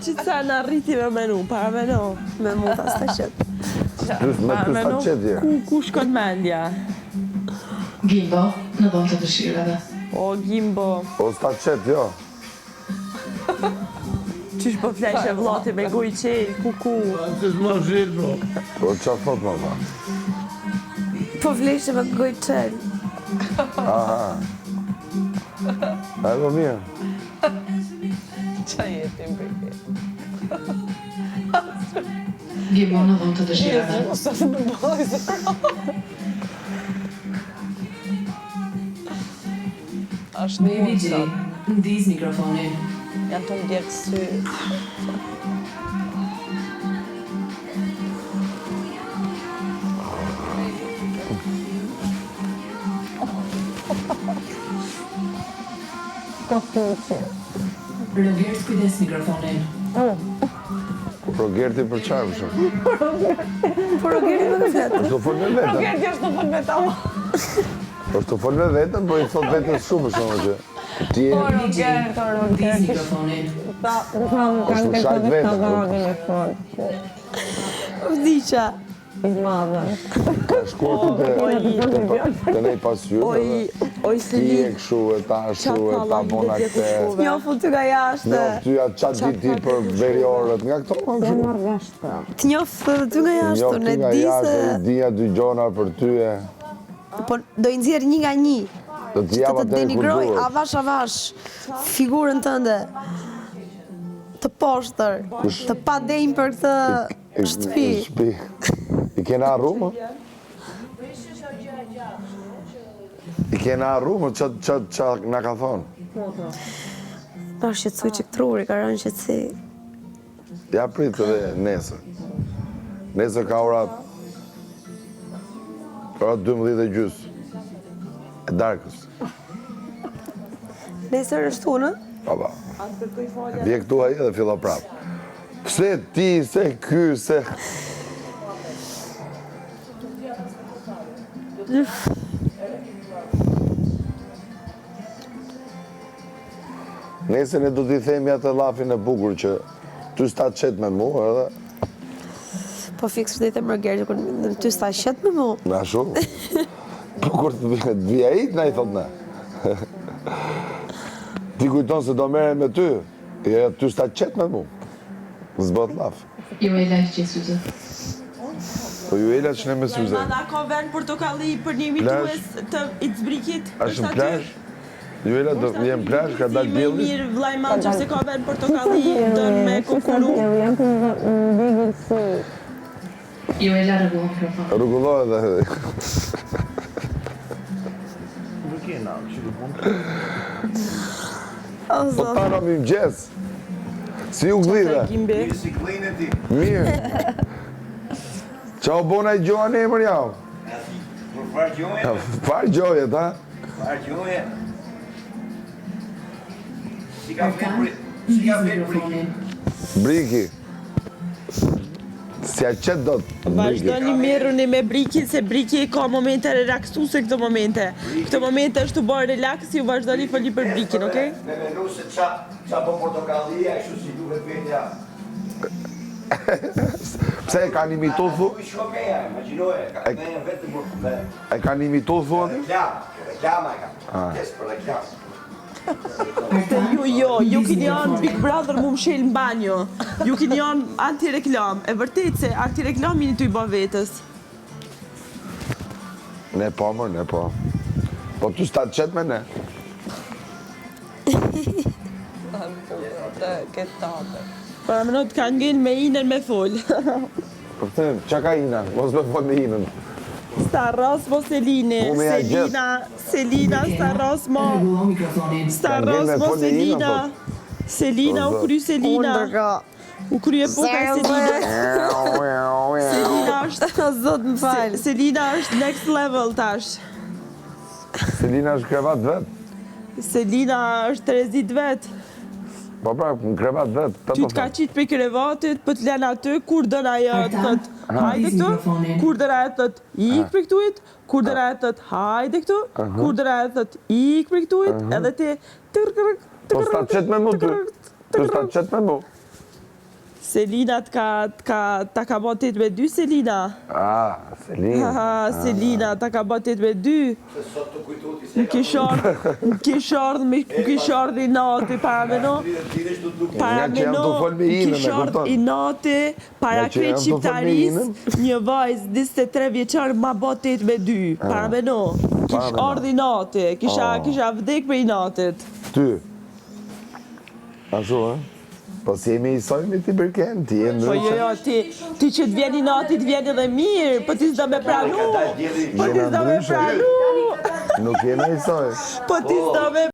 që të sa në arriti me menu, para menu. Me mu ta s'ta qet. Me ty s'ta qetje. Ku shkon mendja? Gimbo, në vend të dëshirave. O, Gimbo. O s'ta qet, jo. Qysh po fleshe vllati me gojë qelë, kuku. Që s'ma shirë, bro. O qa thot, mama? Po vleshe me gojë qel. Aha. A e po mirë. Qa jetim për këtë? Gimbo, në vend të dëshirave. Ashtë Me vigji, ndiz mikrofonin. janë të ndjerë sy. Rogert, kujdes mikrofonin. Rogerti për qarë, për shumë. Po Rogerti më të fletë. është të fol me vetën. Rogerti është të fol me ta. është të fol me vetën, po i thot vetën shumë, për shumë që. Ti e... Ndiz mikrofonin. është të shajt vetën. Vdiqa. Ka shkuar ty të nej pasjur, Oj, ti e Selin. këshu, e ta shu, e ta bona këte. Njofu ty nga jashtë. Njof ty atë qatë diti për veriorët, nga këto më këshu. Të njofë ty nga jashtë, Njof ne ty nga di jashtë, se... i dija dy gjona për ty e. Po do i nxjerr një nga një. Do t'i java Të të denigroj kulturët. avash figurën tënde. Të poshtër, të pa denjë për këtë shtëpi. I kena arru, më? I kena arru, më? Qa nga ka thonë? Pa shqetësuj që këtruri, ka rënë shqetësi. Ja pritë dhe nesër. Nesër ka ora 12:30 e darkës. Nesër është tunë? Baba. Vje këtu aje dhe filla prapë. Pse ti, se ky, se... Nesër ne do t'i themi atë llafin e bukur që ty s'ta qet me mu, edhe... Po fiks të them Rogerti, kur ty s'ta qet me mu. Na shumë. Po kur të vija it, na i thot ne. Ti kujton se do mere me ty, ty s'ta qet me mu. Zbët laf. Jo e lajtë që syze. Po ju e la që ne me syze. Mana ka vend portokalli për një mitues të i zbrikit. Ashtë në plash? Ju e la do jem plash, ka dalë Më bjelli? mirë vlaj manë që se ka vend portokalli dënë me kukuru. Jo e la rregullon mikrofon. Rrugullohet dhe... Po ta në mi mëgjes. Si u gdhida? Gimbe. Mirë. Qa u bona i gjoha në emër jau? Farë gjohet, ha? Orkan, ndiz mikrofonin. Briki. Si a qëtë do të briki. Vazhdoni merruni me Briki, se Briki ka momente relaksuse këto momente. Këto momente është të bërë relax, ju vazhdoni foli për Brikin, okej? Me menu se qa po portokallia, e shu si duhet vetja. Pse e kanë imitu, thu? Po i shko meja, imaginoje, ka meja vetë më dhe. E kanë imitu, thu, atë? Reklama e ka. Kes për reklam. Ju kini janë Big Brother mu mshel në banjo. Ju kini janë anti-reklam. E vërtet se anti-reklam jeni të i bë vetës. Ne po, mër, ne po. Po ty s'ta qet me ne. Pra më nëtë kanë ngejnë me inën me fol. Po them, qa ka ina? Mos me fol me inën. Starros mo Seline. Po me ja Selina, Starros mo. Rregullon mikrofonin. Starros mo Selina. Selina, u kry Selina. U kry e buka Selina. Selina është... Zot më falë. Selina është next level tash. Selina është krevat vet. Selina është Terezit vet. Po pra, në krevat vet. Ty t'ka qitë për krevatit, për t'len aty, kur dën ajo të thët, hajde këtu, kur dën ajo të thët, ik për këtuit, kur dën ajo të thët, hajde këtu, kur dën ajo të thët, ik për këtuit, edhe ti... Po s'ta qet me mu ty. Ty s'ta qet me mu. Selina ta ka bë 82 Selina. Selina. Selina ta ka bë 82. Sot të kujtu ti se Më kish ardhë i nati, para me no. Para me no, më kish ardhë i nati, para krejt shqiptaris, një vajzë 23 vjeçar ma bë 82, para me no. Kish ardhë i nati, kisha vdek për i natit. Ty? Ashtu, po si jemi i sojnë ti përken, ti e Po jo, ti që të vjen i nati, të vjen edhe mirë, po ti s'do me pranu. Po ti s'do me pranu. Nuk jena i sojnë. Po ti s'do me